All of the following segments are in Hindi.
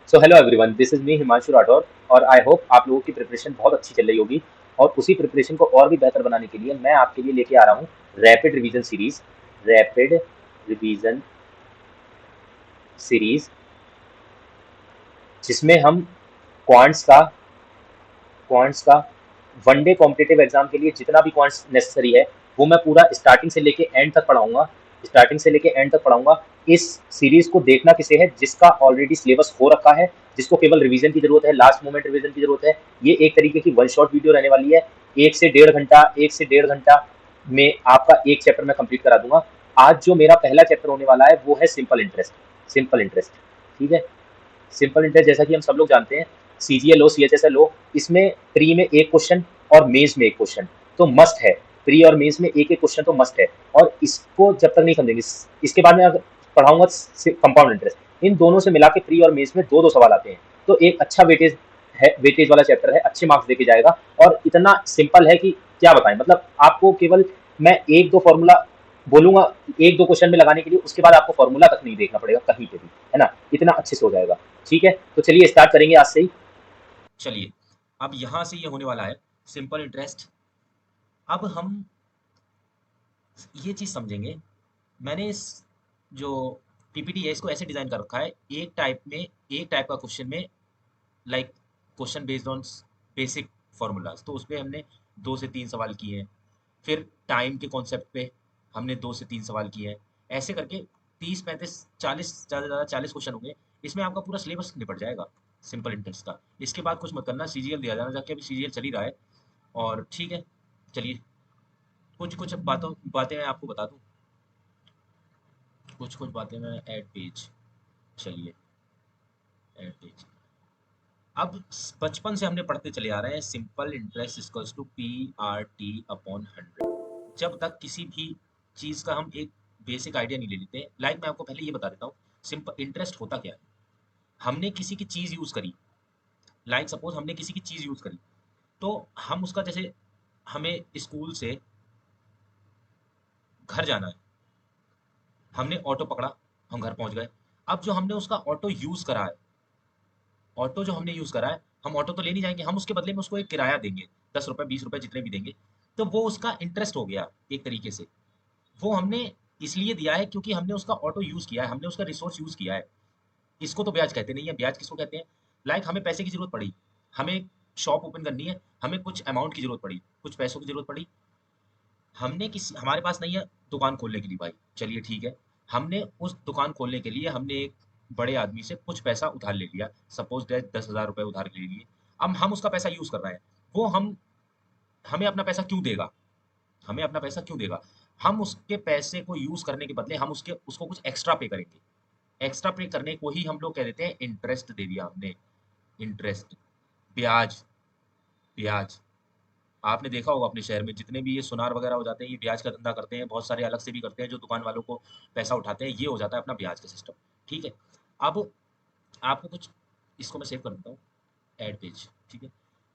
So hello everyone, this is me Himanshu Rathore. और आई होप आप लोगों की प्रिपरेशन बहुत अच्छी चल रही होगी। और उसी प्रिपरेशन को और भी बेहतर बनाने के लिए मैं आपके लिए लेके आ रहा हूँ rapid revision series. Rapid revision series जिसमें हम क्वांट्स का क्वांट्स का वनडे कॉम्पिटेटिव एग्जाम के लिए जितना भी क्वांट्स नेसेसरी है वो मैं पूरा स्टार्टिंग से लेके एंड तक पढ़ाऊंगा। स्टार्टिंग से लेके एंड तक पढ़ाऊंगा। इस सीरीज को देखना किसे है जिसका ऑलरेडी सिलेबस हो रखा है, जिसको केवल रिवीजन की जरूरत है, लास्ट मोमेंट रिवीजन की जरूरत है। ये एक तरीके की वन शॉट वीडियो रहने वाली है। 1 से 1.5 घंटा, 1 से 1.5 घंटा में आपका एक चैप्टर मैं कंप्लीट करा दूंगा। आज जो मेरा पहला चैप्टर होने वाला है वो है सिंपल इंटरेस्ट। सिंपल इंटरेस्ट, ठीक है। सिंपल इंटरेस्ट जैसा कि हम सब लोग जानते हैं, सीजीएल लो, सीएचएसएल लो, इसमें प्री में एक क्वेश्चन और मेंस में एक क्वेश्चन तो मस्ट है। प्री और मेंस में एक एक क्वेश्चन तो मस्ट है। और इसको जब तक नहीं समझेंगे, इसके बाद में अगर पढ़ाऊंगा कंपाउंड इंटरेस्ट, इन दोनों से मिला के प्री और मेंस में दो दो सवाल आते हैं। तो एक अच्छा वेटेज है, वेटेज वाला चैप्टर है, अच्छे मार्क्स देके जाएगा। और इतना सिंपल है कि क्या बताएं, मतलब आपको केवल मैं एक दो फॉर्मूला बोलूंगा एक दो क्वेश्चन में लगाने के लिए, उसके बाद आपको फॉर्मूला तक नहीं देखना पड़ेगा कहीं पे भी, है ना। इतना अच्छे से हो जाएगा। ठीक है, तो चलिए स्टार्ट करेंगे आज से ही। चलिए, अब यहाँ से ये होने वाला है सिंपल इंटरेस्ट। अब हम ये चीज़ समझेंगे। मैंने इस जो पीपीटी है इसको ऐसे डिज़ाइन कर रखा है, एक टाइप का क्वेश्चन में, like question based on basic formulas, तो उसपे हमने 2 से 3 सवाल किए हैं। फिर टाइम के कॉन्सेप्ट पे हमने 2 से 3 सवाल किए हैं। ऐसे करके 30, 35, 40, ज़्यादा से ज़्यादा 40 क्वेश्चन होंगे। इसमें आपका पूरा सिलेबस निपट जाएगा सिंपल इंटरेस्ट का। इसके बाद कुछ मत करना, सीजीएल दिया जाना जाके, अभी सीजीएल चल ही रहा है। और ठीक है, चलिए कुछ कुछ बातें मैं आपको बता दूं। कुछ कुछ बातें मैं ऐड पेज, चलिए ऐड पेज। अब बचपन से हमने पढ़ते चले आ रहे हैं, simple interest equals to P R T upon 100। जब तक किसी भी चीज़ का हम एक बेसिक आइडिया नहीं ले लेते, लाइक मैं आपको पहले ये बता देता हूँ सिंपल इंटरेस्ट होता क्या है। हमने किसी की चीज़ यूज़ करी, लाइक सपोज हमने किसी की चीज़ यूज़ करी, तो हम उसका जैसे हमें स्कूल से घर जाना है, हमने ऑटो पकड़ा, हम घर पहुंच गए। अब जो हमने उसका ऑटो यूज़ करा है, ऑटो जो हमने यूज़ करा है, हम ऑटो तो ले नहीं जाएंगे, हम उसके बदले में उसको एक किराया देंगे, 10 रुपए 20 रुपए जितने भी देंगे। तो वो उसका इंटरेस्ट हो गया एक तरीके से। वो हमने इसलिए दिया है क्योंकि हमने उसका ऑटो यूज़ किया है, हमने उसका रिसोर्स यूज़ किया है। इसको तो ब्याज कहते नहीं है। ब्याज किसको कहते हैं? लाइक हमें पैसे की जरूरत पड़ी, हमें शॉप ओपन करनी है, हमें कुछ अमाउंट की जरूरत पड़ी, कुछ पैसों की जरूरत पड़ी। हमने किसी हमारे पास नहीं है दुकान खोलने के लिए भाई, चलिए ठीक है, हमने उस दुकान खोलने के लिए हमने एक बड़े आदमी से कुछ पैसा उधार ले लिया, सपोज दैट 10,000 रुपए उधार ले लिए। अब हम उसका पैसा यूज कर रहे हैं। वो हमें अपना पैसा क्यों देगा? हमें अपना पैसा क्यों देगा? हम उसके पैसे को यूज करने के बदले हम उसको कुछ एक्स्ट्रा पे करेंगे। एक्स्ट्रा पे करने को ही हम लोग कह देते हैं इंटरेस्ट दे दिया हमने। इंटरेस्ट, ब्याज, ब्याज। आपने देखा होगा अपने शहर में जितने भी ये सुनार वगैरह हो जाते हैं, ये ब्याज का धंधा करते हैं। बहुत सारे अलग से भी करते हैं जो दुकान वालों को पैसा उठाते हैं। ये हो जाता है अपना ब्याज का सिस्टम। ठीक है। अब आपको कुछ, इसको मैं सेव कर देता हूँ, ऐड पेज, ठीक है।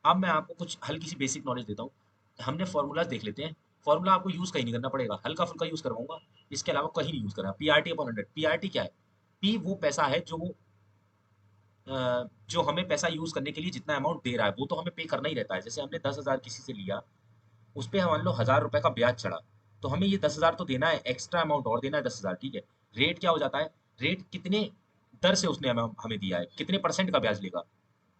अब मैं आपको कुछ हल्की सी बेसिक नॉलेज देता हूँ। हमने फॉर्मूलाज देख लेते हैं। फॉर्मूला आपको यूज़ कहीं नहीं करना पड़ेगा, हल्का फुल्का यूज़ करवाऊंगा, इसके अलावा कहीं नहीं यूज़ करा। P R T upon 100, P R T क्या है? पी वो पैसा है जो हमें पैसा यूज़ करने के लिए जितना अमाउंट दे रहा है वो तो हमें पे करना ही रहता है। जैसे हमने 10,000 किसी से लिया, उस पे मान लो 1,000 रुपए का ब्याज चढ़ा, तो हमें ये 10,000 तो देना है, एक्स्ट्रा अमाउंट और देना है 10,000, ठीक है। रेट क्या हो जाता है? रेट कितने दर से उसने हमें दिया है, कितने परसेंट का ब्याज लेगा।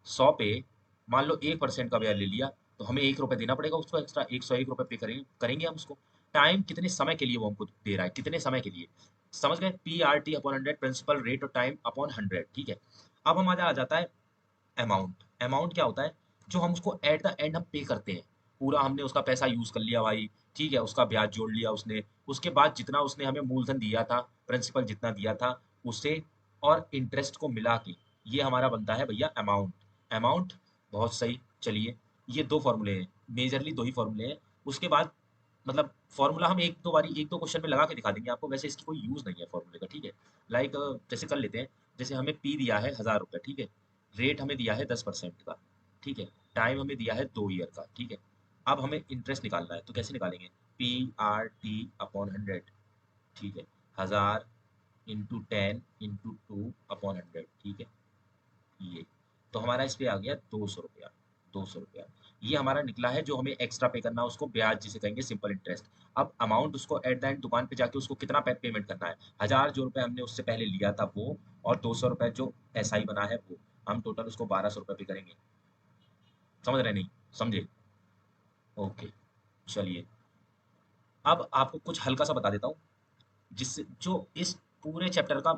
100 पे मान लो 1% का ब्याज ले लिया, तो हमें 1 रुपए देना पड़ेगा उसको एक्स्ट्रा, 101 रुपए पे करेंगे करेंगे हम उसको। टाइम कितने समय के लिए वो हमको दे रहा है, कितने समय के लिए, समझ गए? P R T upon 100, principal rate और टाइम अपॉन 100, ठीक है। अब हमारा आ जाता है अमाउंट। अमाउंट क्या होता है? जो हम उसको एट द एंड हम पे करते हैं। पूरा हमने उसका पैसा यूज कर लिया भाई, ठीक है, उसका ब्याज जोड़ लिया उसने, उसके बाद जितना उसने हमें मूलधन दिया था, प्रिंसिपल जितना दिया था उसे, और इंटरेस्ट को मिला के, ये हमारा बनता है भैया अमाउंट। अमाउंट, बहुत सही। चलिए, ये दो फॉर्मूले हैं, मेजरली दो ही फॉर्मूले हैं। उसके बाद मतलब फॉर्मूला हम एक दो क्वेश्चन में लगा के दिखा देंगे आपको, वैसे इसकी कोई यूज नहीं है फॉर्मूले का, ठीक है। लाइक जैसे कर लेते हैं, जैसे हमें पी दिया है 1,000 रुपये, ठीक है। रेट हमें दिया है 10% का, ठीक है। टाइम हमें दिया है 2 ईयर का, ठीक है। अब हमें इंटरेस्ट निकालना है, तो कैसे निकालेंगे? पी आर टी अपॉन 100, ठीक है। 1,000 इंटू 10 इंटू 2 अपॉन 100, ठीक है। तो हमारा इस पे आ गया 200 रुपया। 200 रुपया ये हमारा निकला है, जो हमें एक्स्ट्रा पे करना है उसको ब्याज जिसे कहेंगे, सिंपल इंटरेस्ट। अब अमाउंट उसको एट द एंड दुकान पे जाके उसको कितना पेमेंट करना है, 1000 जो रुपए हमने उससे पहले लिया था वो, और 200 रुपए जो एसआई बना है वो, हम टोटल उसको 1200 रुपए पे करेंगे। समझ रहे नहीं? समझे? ओके, चलिए। अब आपको कुछ हल्का सा बता देता हूँ, जिससे जो इस पूरे चैप्टर का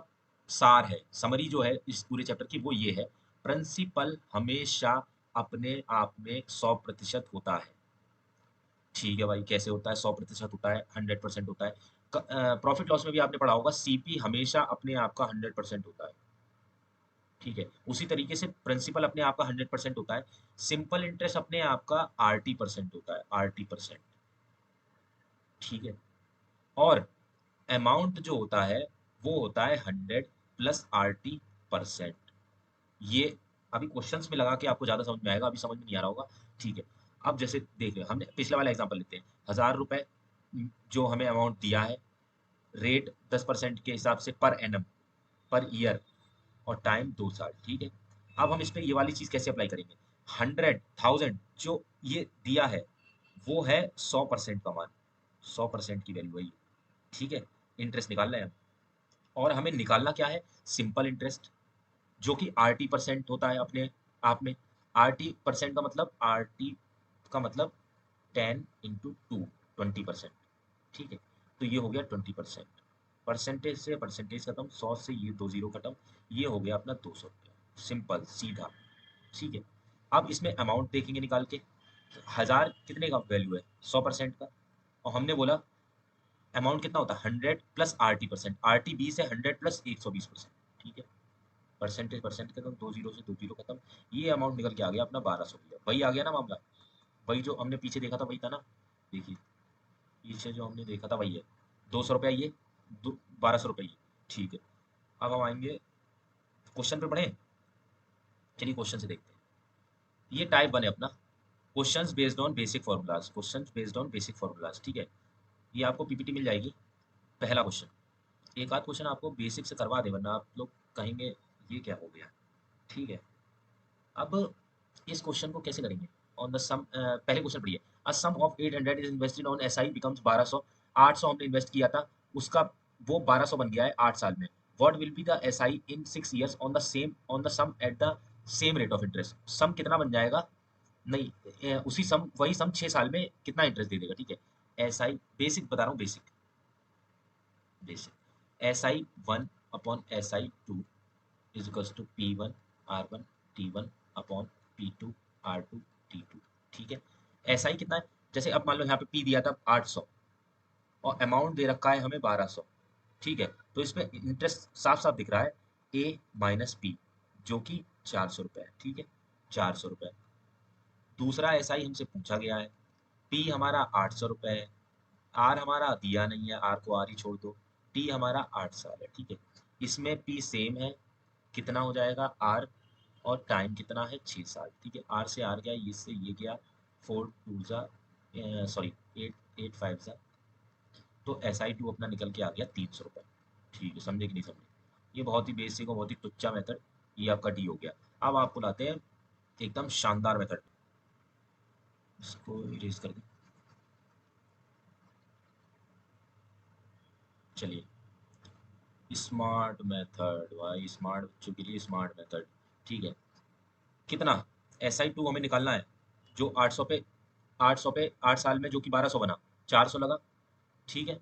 सार है, समरी जो है इस पूरे चैप्टर की, वो ये है: प्रिंसिपल हमेशा अपने आप में 100% होता है। ठीक है भाई, कैसे होता है? 100% होता है, 100% होता है। प्रॉफिट लॉस में भी आपने पढ़ा होगा, सीपी हमेशा अपने आप का 100% होता है। ठीक है, उसी तरीके से प्रिंसिपल अपने आप का 100% होता है, सिंपल इंटरेस्ट अपने आप का RT% होता है, RT%। ठीक है, और अमाउंट जो होता है वो होता है 100 + RT%। ये अभी क्वेश्चंस में लगा के आपको ज्यादा समझ में आएगा, अभी समझ में नहीं आ रहा होगा। ठीक है, अब जैसे देख रहे हमने पिछला वाला एग्जांपल लेते हैं, 1000 रुपए जो हमें अमाउंट दिया है, रेट 10% के हिसाब से पर एनम, पर ईयर, और टाइम 2 साल। ठीक है, अब हम इस पे ये वाली चीज कैसे अप्लाई करेंगे? 100,000 जो ये दिया है वो है 100% का मान, 100% की वैल्यू है ये। ठीक है, इंटरेस्ट निकालना है हम, और हमें निकालना क्या है? सिंपल इंटरेस्ट, जो कि RT% होता है अपने आप में। RT% का मतलब, RT का मतलब 10 × 2, 20%। ठीक है, तो ये हो गया 20%। परसेंटेज से परसेंटेज खत्म, 100 से ये 2 जीरो खत्म, ये हो गया अपना 200 रुपया, सिंपल सीधा। ठीक है, अब इसमें अमाउंट देखेंगे निकाल के, 1000 कितने का वैल्यू है? 100% का, और हमने बोला अमाउंट कितना होता है? 100 + RT%। RT 20 है, 100 + 120%। ठीक है, परसेंटेज परसेंट खत्म, 2 जीरो से 2 जीरो खत्म, ये अमाउंट निकल के आ गया अपना 1200 रुपया। वही आ गया ना मामला, वही जो हमने पीछे देखा था वही था ना। देखिए, पीछे जो हमने देखा था वही है, 200 रुपया ये, 1200 रुपये ये। ठीक है, अब हम आएंगे क्वेश्चन पे पढ़े। चलिए क्वेश्चन से देखते हैं। ये टाइप 1 है अपना, questions based on basic formulas, questions based on basic formulas. ठीक है, ये आपको पीपीटी मिल जाएगी। पहला क्वेश्चन, एक आध क्वेश्चन आपको बेसिक से करवा दे, वरना आप लोग कहेंगे ये क्या हो गया। ठीक है, अब इस क्वेश्चन को कैसे करेंगे? ऑन द सम, पहले क्वेश्चन पढ़िए। A sum of 800 is invested on SI becomes 1200। 800 हमने इन्वेस्ट किया था, उसका वो 1200 बन गया है 8 साल में। What will be the SI in 6 years on the sum at the same rate of interest? Sum कितना बन जाएगा? नहीं, उसी सम, वही सम 6 साल में कितना इंटरेस्ट दे देगा? ठीक है, एसआई बेसिक बता रहा हूँ, basic basic SI1 upon SI2 is equals to P1 R1 T1 upon P2 R2 T2। ठीक है, SI कितना है? जैसे अब मान लो यहाँ पे P दिया था 800, और अमाउंट दे रखा है हमें 1200। ठीक है, तो इसमें इंटरेस्ट साफ साफ दिख रहा है, A - P, जो कि 400 रुपये है। ठीक है, 400 रुपये। दूसरा SI हमसे पूछा गया है, P हमारा 800 रुपये है, R हमारा दिया नहीं है, R को R ही छोड़ दो, T हमारा 8 साल है। ठीक है, इसमें P सेम है, कितना हो जाएगा R, और टाइम कितना है? 6 साल। ठीक है, R से R गया, इससे ये गया, 4 2 जा, सॉरी 8 8 5 जा, तो SI2 अपना निकल के आ गया 300 रुपये। ठीक है, समझे कि नहीं समझे? ये बहुत ही बेसिक और बहुत ही टुच्चा मेथड, ये आपका डी हो गया। अब आपको लाते हैं एकदम शानदार मेथड, इसको इरेज कर दें। चलिए, स्मार्ट मेथड, भाई स्मार्ट बच्चों के लिए स्मार्ट मेथड। ठीक है, कितना? SI2 हमें निकालना है, जो 800 पे, 800 पे 8 साल में, जो कि 1200 बना, 400 लगा। ठीक है,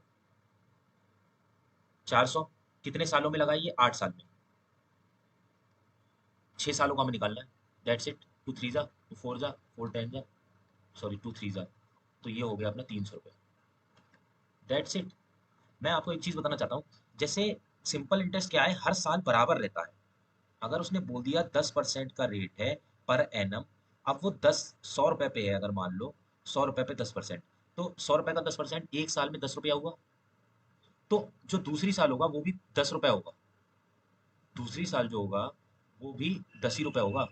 400 कितने सालों में लगा? ये 8 साल में, 6 सालों का हमें निकालना है। दैट्स इट, 2 3 जा, 2 4 जा, 4 10 जा, सॉरी 2 3 जा, तो ये हो गया अपना 300 रुपये। That's it. मैं आपको एक चीज़ बताना चाहता हूँ, जैसे सिंपल इंटरेस्ट क्या है, हर साल बराबर रहता है। अगर उसने बोल दिया 10% का रेट है पर एनम, अब वो 100 रुपये पे है, अगर मान लो 100 रुपये पे 10%, तो 100 रुपये का 10% एक साल में 10 रुपया हुआ, तो जो दूसरी साल होगा वो भी 10 रुपया होगा, दूसरी साल जो होगा वो भी 10 ही रुपया होगा,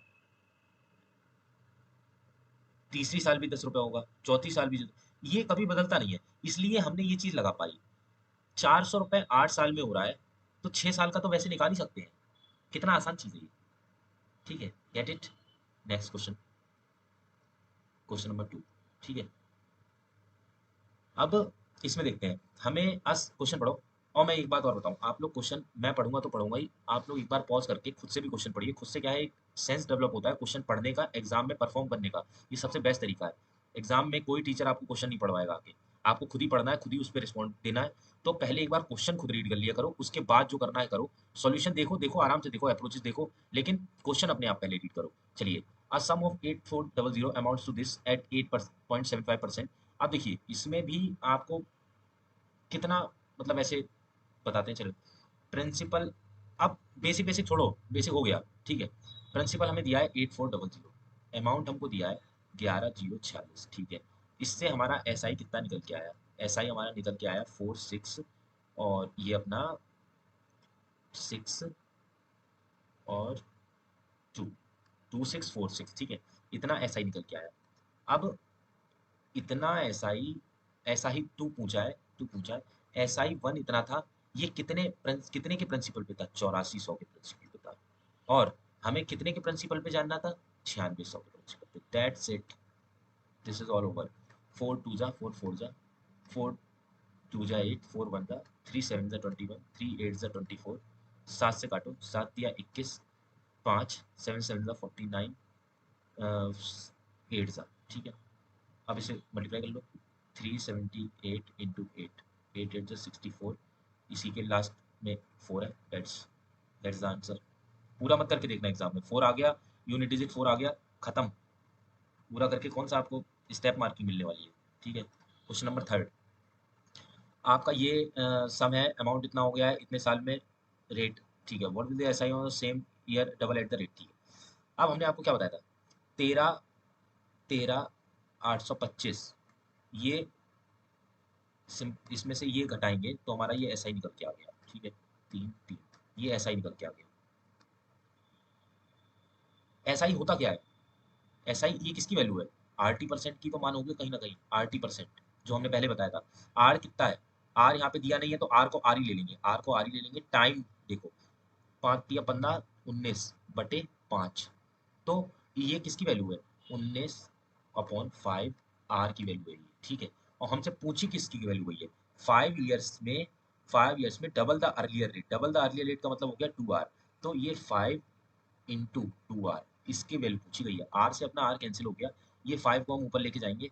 तीसरी साल भी 10 रुपया होगा, चौथी साल भी। ये कभी बदलता नहीं है, इसलिए हमने ये चीज लगा पाई। 400 रुपये 8 साल में हो रहा है, तो 6 साल का तो वैसे निकाल ही सकते हैं। कितना आसान चीज है ये। ठीक है, get it. Next question, question number 2। ठीक है, अब इसमें देखते हैं, हमें आज क्वेश्चन पढ़ो। और मैं एक बात और बताऊं, आप लोग क्वेश्चन मैं पढ़ूंगा तो पढ़ूंगा ही, आप लोग एक बार पॉज करके खुद से भी क्वेश्चन पढ़िए। खुद से क्या है, एक सेंस डेवलप होता है क्वेश्चन पढ़ने का, एग्जाम में परफॉर्म करने का। ये सबसे बेस्ट तरीका है। एग्जाम में कोई टीचर आपको क्वेश्चन नहीं पढ़वाएगा आके, आपको खुद ही पढ़ना है, खुद ही उस पर रिस्पॉन्ड देना है। तो पहले एक बार क्वेश्चन खुद रीड कर लिया करो, उसके बाद जो करना है करो। सॉल्यूशन देखो देखो आराम से देखो, अप्रोचेस देखो, लेकिन क्वेश्चन अपने आप पहले रीड करो। चलिए, a sum of 8400 amounts to this at 8.75%। अब देखिए, इसमें भी आपको कितना, मतलब ऐसे बताते हैं, चलो। प्रिंसिपल, अब बेसिक बेसिक छोड़ो, बेसिक हो गया, ठीक है। प्रिंसिपल हमें दिया है 8400, अमाउंट हमको दिया है 11046, ठीक है। इससे हमारा एस आई कितना निकल के आया? एस आई हमारा निकल के आया 46, और ये अपना 6 और 2, 2646, ठीक है। इतना एस आई निकल के आया। अब इतना एस आई टू पूछा है, एस आई वन इतना था। ये कितने के प्रिंसिपल पे था? 8400 के प्रिंसिपल पे था। और हमें कितने के प्रिंसिपल पे जानना था? 9600 के प्रिंसिपल पे। That's it, this is all over. 4 टू जा 4, 4 जा 4, 2 जा 8, 4 1 जा 3, 7 जा 21, 3 8 जा 24, 7 से काटो, 7 दिया 21, 5 7 7 जा 49, 8 जा, ठीक है। अब इसे मल्टीप्लाई कर लो, 378 इंटू 8, 8 8 64, इसी के लास्ट में 4 है। That's the answer. पूरा मत करके देखना, एग्जाम में 4 आ गया, यूनिट डिजिट 4 आ गया, खत्म। पूरा करके कौन सा आपको स्टेप मार्किंग मिलने वाली है, ठीक है। क्वेश्चन नंबर 3, आपका ये सम है, अमाउंट इतना हो गया है इतने साल में, रेट, ठीक है। What will the SI on the same year double eight the rate, ठीक है। अब हमने आपको क्या बताया था? 13 13 825, ये इसमें से ये घटाएंगे तो हमारा ये एस आई निकल के आ गया, ठीक है। 3 3, ये एस आई निकल के आ गया। एस आई होता क्या है? एस आई ये किसकी वैल्यू है? आर टी परसेंट की तो मान होगी कहीं ना कहीं, आर टी परसेंट जो हमने पहले बताया था। आर कितना है? आर यहाँ पे दिया नहीं है, तो आर को आर ही ले लेंगे, आर को आर ही ले लेंगे। टाइम देखो, 5 या 15, 19/5, तो ये किसकी वैल्यू है? 19/5 आर की वैल्यू है ये, ठीक है। और हमसे पूछी किसकी वैल्यू हुई है? 5 ईयर्स में double the earlier rate. Double the earlier rate का मतलब हो गया 2 आर। तो ये 5 इंटू 2 आर, इसकी वैल्यू पूछी गई है। आर से अपना आर कैंसिल हो गया, ये 5 को हम ऊपर लेके जाएंगे,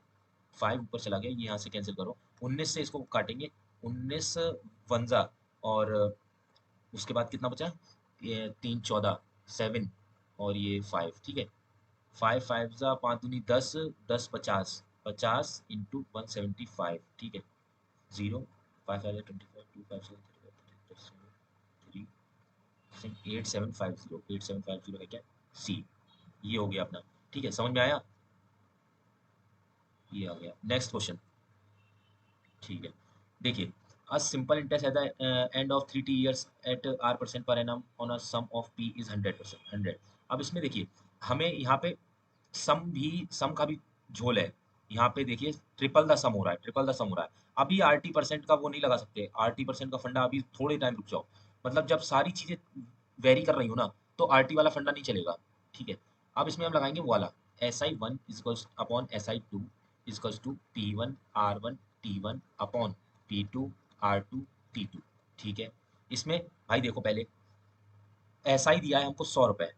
5 ऊपर चला गया, ये यहाँ से कैंसिल करो। 19 से इसको काटेंगे, 19 वंजा, और उसके बाद कितना बचा? ये 3 14, 7, और ये 5, ठीक है। 5 5 जा 5 दूनी 10, 10 50, 50 इंटू 175, ठीक है। 0 5 5 25, 2 5 3 8750, 8750 है क्या? सी, ये हो गया अपना, ठीक है। समझ में आया? ये आ गया। नेक्स्ट क्वेश्चन, ठीक है। देखिए, a simple interest at the end of 3 years at r% per annum on a sum of p is 100%, 100। अब इसमें देखिए, हमें यहाँ पे सम का भी झोल है। यहाँ पे देखिए, ट्रिपल द सम हो रहा है, ट्रिपल द सम हो रहा है। अभी आर टी परसेंट का वो नहीं लगा सकते, आर टी परसेंट का फंडा अभी थोड़े टाइम रुक जाओ। मतलब जब सारी चीजें वेरी कर रही हो ना, तो आर टी वाला फंडा नहीं चलेगा, ठीक है। अब इसमें हम लगाएंगे वो वाला, S I one equals upon S I two equals to P one R one T one upon P two R two T two, ठीक है। इसमें भाई देखो, पहले एस आई दिया है हमको 100 रुपए,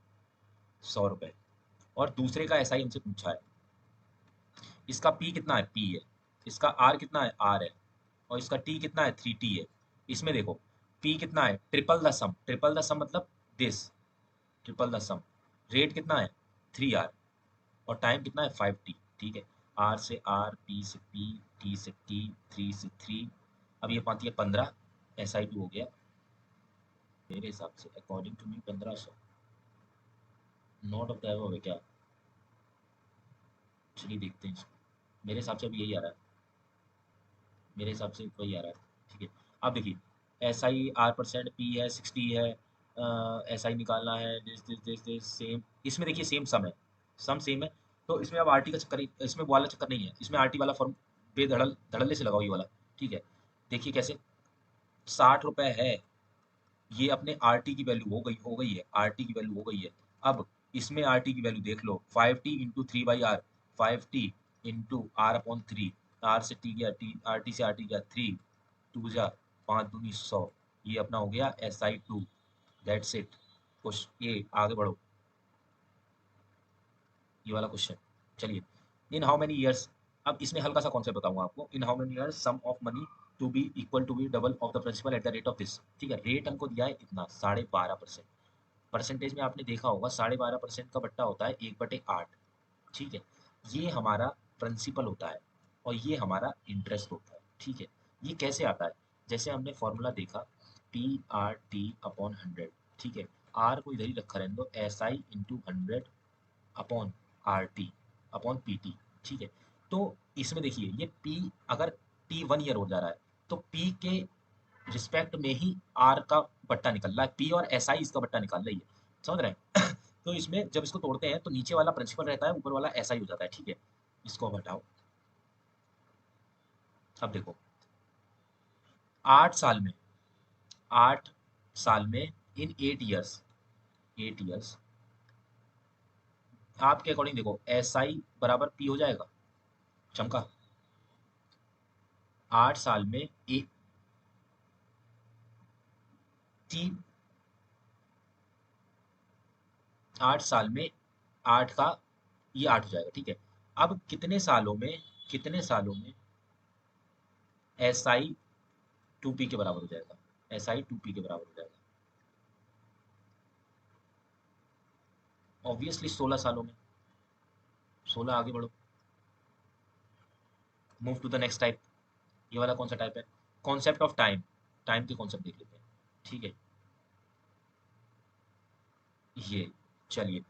100 रुपए, और दूसरे का एस आई हमसे पूछा है। इसका पी कितना है? पी है। इसका आर कितना है? आर है। और इसका टी कितना है? 3t है। इसमें देखो, पी कितना है? Triple the sum, triple the sum मतलब this, triple the sum. Rate कितना है? 3r, और टाइम कितना है? 5t, ठीक है। आर से आर, पी से पी, टी से टी, 3 से 3, अब ये 5 15, एस आई टू हो गया मेरे हिसाब से, according to me 1500। Not of the above है क्या? चलिए देखते हैं इसको। मेरे हिसाब से अभी यही आ रहा है, मेरे हिसाब से वही आ रहा है, ठीक है। अब देखिए, S I R percent, P है 60 है, एस आई निकालना है, दिस सेम। इसमें देखिए सेम सम है, सम सेम है। तो इसमें अब आर टी का चक्कर इसमें वो वाला चक्कर नहीं है, इसमें आर टी वाला फॉर्म बेधड़ल धड़ल्ले से लगाओ, ये वाला, ठीक है। देखिए कैसे, 60 रुपए है, ये अपने आर टी की वैल्यू हो गई है, आर टी की वैल्यू हो गई है। अब इसमें आर टी की वैल्यू देख लो, 5t into 3/r, 5t into R upon 3, R से टी गया, टी आर टी से आर टी गया, 3 2 जा 5 दूनी 100, ये अपना हो गया SI2। That's it. क्वेश्चन ये आगे बढ़ो, ये वाला क्वेश्चन। चलिए, इन हाउ मेनी ईयर्स, अब इसमें हल्का सा कॉन्सेप्ट बताऊंगा आपको। In how many years sum of money to be equal to be double of the principal at the rate of this. ठीक है, रेट हमको दिया है इतना 12.5%। परसेंटेज में आपने देखा होगा 12.5% का बट्टा होता है 1/8। ठीक है, ये हमारा प्रिंसिपल होता है और ये हमारा इंटरेस्ट होता है। ठीक है, ये कैसे आता है, जैसे हमने फॉर्मूला देखा PRT/100। ठीक है, आर को इधर ही रखा रहने दो, SI into 100 upon RT upon PT। ठीक है, तो इसमें देखिए ये P, अगर T 1 ईयर हो जा रहा है तो P के रिस्पेक्ट में ही R का बट्टा निकल रहा है, P और SI इसका बट्टा निकाल रही है, समझ रहे हैं? तो इसमें जब इसको तोड़ते हैं तो नीचे वाला प्रिंसिपल रहता है, ऊपर वाला SI हो जाता है। ठीक है, इसको अब हटाओ। अब देखो 8 साल में, 8 साल में इन 8 ईयर्स, 8 ईयर्स आपके अकॉर्डिंग देखो SI बराबर P हो जाएगा, चमका। 8 साल में ए टी, 8 साल में 8 का ये 8 हो जाएगा। ठीक है, अब कितने सालों में, कितने सालों में SI 2P के बराबर हो जाएगा, SI 2P के बराबर हो जाएगा, ऑब्वियसली 16 सालों में। 16, आगे बढ़ो, move to the next type. ये वाला कौन सा टाइप है, कॉन्सेप्ट ऑफ टाइम, टाइम के कॉन्सेप्ट देख लेते हैं। ठीक है, ये चलिए,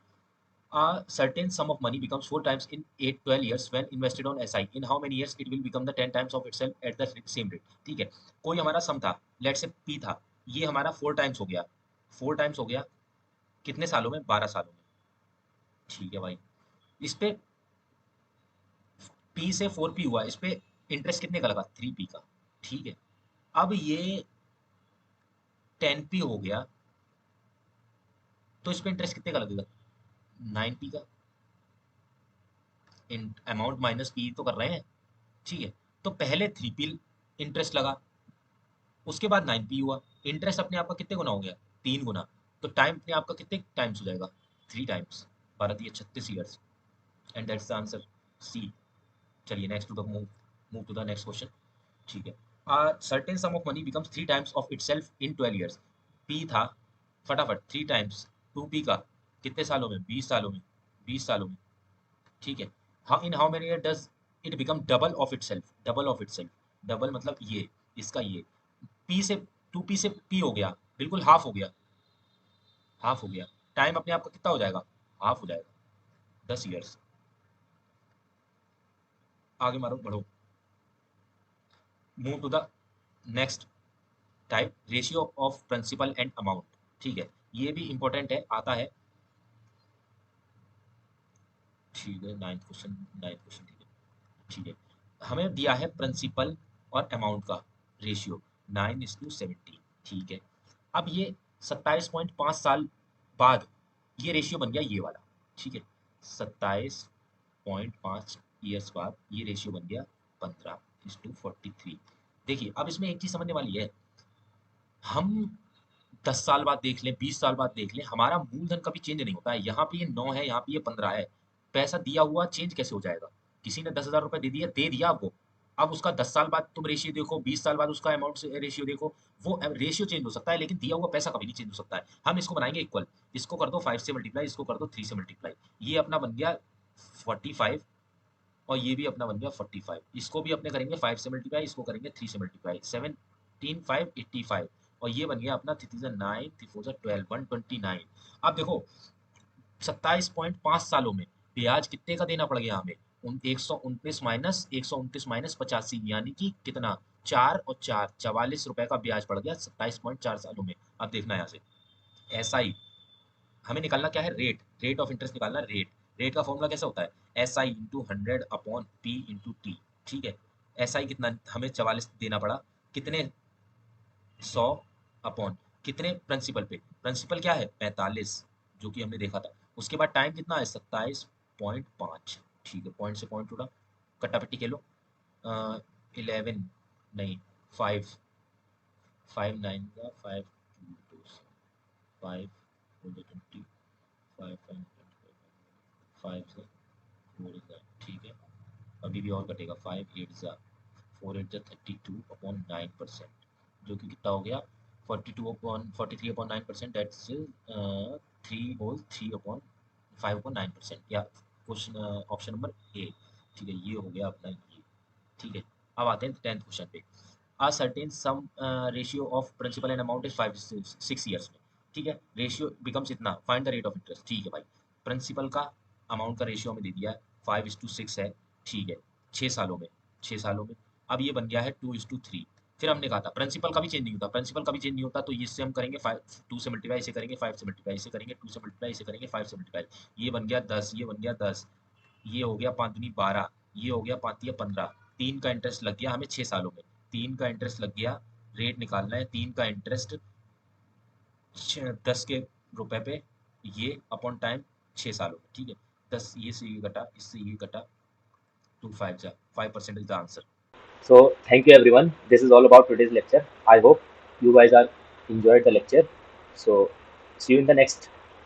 a certain sum of money becomes 4 times in 8-12 years when invested on SI. In how many years it will become the 10 times of itself at the same rate? ठीक है, कोई हमारा सम था, लेट से P था, ये हमारा 4 टाइम्स हो गया, 4 टाइम्स हो गया, कितने सालों में, 12 सालों में। ठीक है भाई, इस पे P से 4P हुआ, इस पे इंटरेस्ट कितने का लगा, 3P का। ठीक है, अब ये 10P हो गया, तो इस पे इंटरेस्ट कितने का लगेगा, 9P का। अमाउंट माइनस P तो कर रहे हैं। ठीक है, तो पहले 3P इंटरेस्ट लगा, उसके बाद 9P हुआ, इंटरेस्ट अपने आप का कितने गुना हो गया, 3 गुना। तो टाइम अपने आप का कितने टाइम्स हो जाएगा, 3 times, 12×3 = 36 years, and that's the answer, C. चलिए next to the move to the next question. ठीक है, certain sum of money becomes 3 times of itself in 12 years. P था, फटाफट 3 टाइम्स 2P का, कितने सालों में, 20 सालों में, 20 सालों में। ठीक है, how in how many year does it become double of itself, double of itself, double मतलब ये, इसका ये, P से 2P से P हो गया, बिल्कुल हाफ हो गया, हाफ हो गया, टाइम अपने आप का कितना हो जाएगा, हाफ हो जाएगा, 10 ईयर्स। आगे मारो, बढ़ो, move to the next type, ratio of principal and amount. ठीक है, ये भी इंपॉर्टेंट है, आता है। ठीक है, नाइन्थ क्वेश्चन, नाइन्थ क्वेश्चन, ठीक है। ठीक है, हमें दिया है प्रिंसिपल और अमाउंट का रेशियो 9:70। ठीक है, अब ये 27.5 साल बाद ये रेशियो बन गया ये वाला। ठीक है, 27.5 ईयर्स बाद ये रेशियो बन गया 15:43। देखिए, अब इसमें एक चीज समझने वाली है, हम 10 साल बाद देख लें, 20 साल बाद देख लें, हमारा मूलधन कभी चेंज नहीं होता है। यहाँ पे ये 9 है, यहाँ पे ये 15 है, पैसा दिया हुआ चेंज कैसे हो जाएगा, किसी ने 10,000 रुपए दे दिया आपको, अब उसका 10 साल बाद तुम रेशियो देखो, 20 साल बाद उसका अमाउंट रेशियो देखो, वो रेशियो चेंज हो सकता है लेकिन दिया हुआ पैसा कभी नहीं चेंज हो सकता है। हम इसको बनाएंगे इक्वल, इसको कर दो 5 से मल्टीप्लाई, इसको कर दो 3 से मल्टीप्लाई, ये अपना बन गया 45, और ये भी अपना बन गया 45, इसको भी अपने करेंगे 5 से मल्टीप्लाई, इसको करेंगे 3 से मल्टीप्लाई, 17 5 85, और ये बन गया अपना 3 9 3 4 12 129। अब देखो 27.5 सालों में ब्याज कितने का देना पड़ गया हमें, 129 - 85 यानी कि कितना, 4 और 4 44 रुपए का ब्याज पड़ गया 27.4 सालों में। अब देखना यहाँ से, ऐसा ही हमें निकालना क्या है, रेट, रेट ऑफ इंटरेस्ट निकालना, रेट, रेट का फॉर्मूला कैसा होता है, SI into 100 upon P into T. ठीक है, SI कितना हमें 44 देना पड़ा, कितने, 100 अपॉन कितने, प्रिंसिपल पे, प्रिंसिपल क्या है 45, जो कि हमने देखा था, उसके बाद टाइम कितना है? 27.5। ठीक है, पॉइंट से पॉइंट उड़ा, कट्टापट्टी खेलो। 11 नहीं 5, 5 9 का 5 2 5 20 5 5 से 4 का, ठीक है। अभी भी और कटेगा, 5 8 जा 4 8 जा 32/9%, जो कि कितना हो गया 43/9%, दैट्स 3/3/5/9%, या क्वेश्चन ऑप्शन नंबर ए। ठीक है, ये हो गया अपना ये। ठीक है, अब आते हैं 10th क्वेश्चन पे। A certain sum ratio of principal and amount is 6 years में। ठीक है, रेशियो बिकम्स इतना, find the rate of interest. ठीक है भाई, प्रिंसिपल का अमाउंट का रेशियो हमें दे दिया है 5:6 है। ठीक है, 6 सालों में, 6 सालों में। अब ये बन गया है 2:3। फिर हमने कहा था प्रिंसिपल का भी चेंज नहीं होता, प्रिंसिपल का भी चेंज नहीं होता, तो इससे हम करेंगे 2 से मल्टीप्लाई, इसे करेंगे 5 से मल्टीप्लाई, इसे करेंगे 2 से मल्टीप्लाई, इसे करेंगे 5 से मल्टीप्लाई। ये बन गया 10, ये बन गया 10, ये हो गया 5 दूनी 12, ये हो गया 5 या 15। 3 का इंटरेस्ट लग गया हमें 6 सालों में, 3 का इंटरेस्ट लग गया। रेट निकालना है 3 का इंटरेस्ट 10 के रुपए पे, ये अपॉन टाइम 6 सालों में। ठीक है, 10 ये से ये घटा, इससे ये घटा, 2 5 जा 5% is the answer. So thank you everyone. This is all about today's lecture. I hope you guys are enjoyed the lecture. So see you in the next